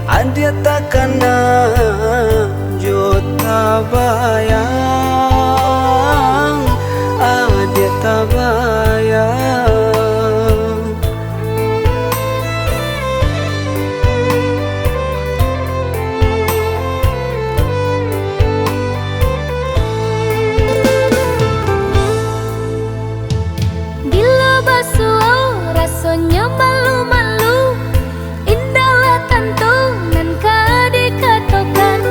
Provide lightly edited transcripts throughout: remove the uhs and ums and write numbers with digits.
Adia takana jota bayang, adia tabayang. Bila basuh rasanya malu-malu, indahlah tentu nan kadikatakan.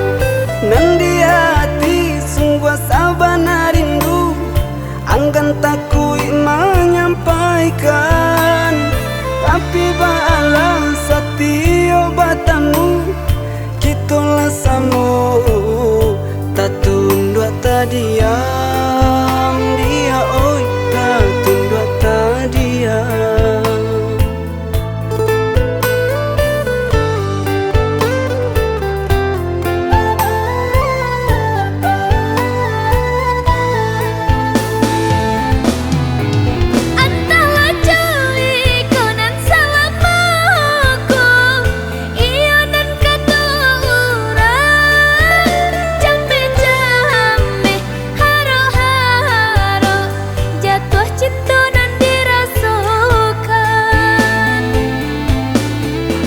Nan di hati sungguh sabana rindu, anggan takui menyampaikan. Tapi bala satio batamu, kitulah samu tak tunduk tak diam. Dia oi tak tunduk tak diam.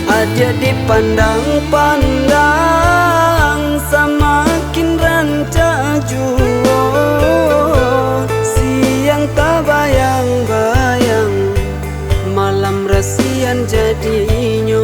Adia dipandang-pandang semakin rancak jua. Siang tak bayang-bayang, malam rasian jadinya.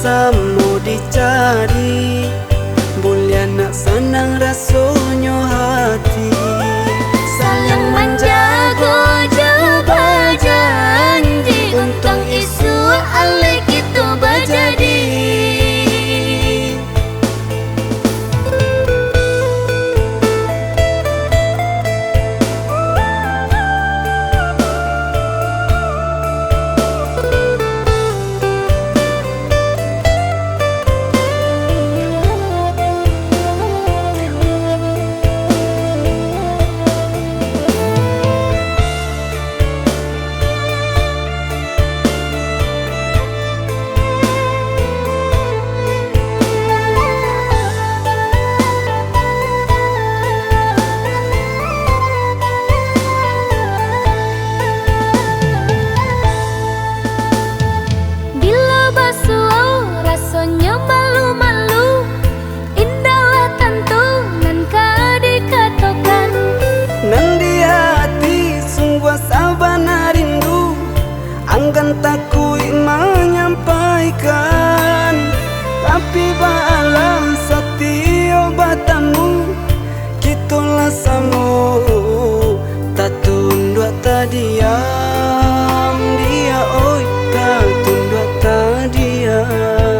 Samu dicari, mulia nak senang rasanya hati. Saling menjaga jaga janji, untung isu alik itu berjadi. Anggan takui menyampaikan, tapi bala satio batamu, kitulah samu tak tunduk tak diam. Dia oi tak tunduk tak diam.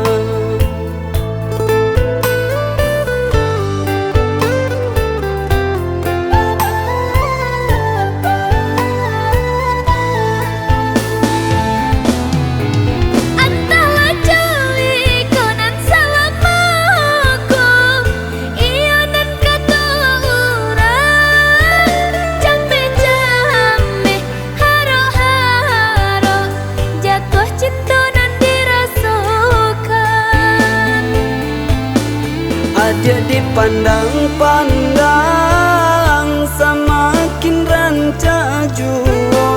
Adia dipandang-pandang semakin rancak jua.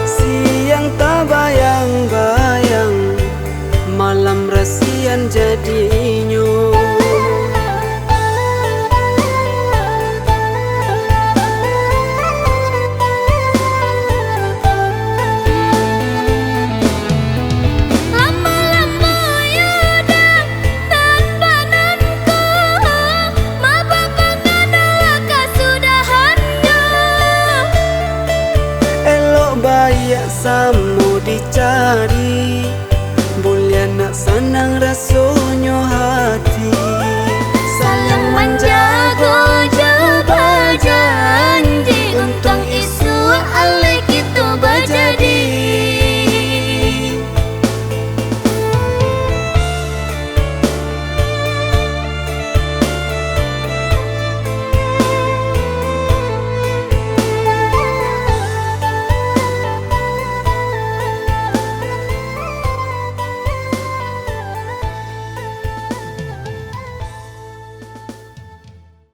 Siang tak bayang-bayang, malam rasian jadinya. Samu dicari,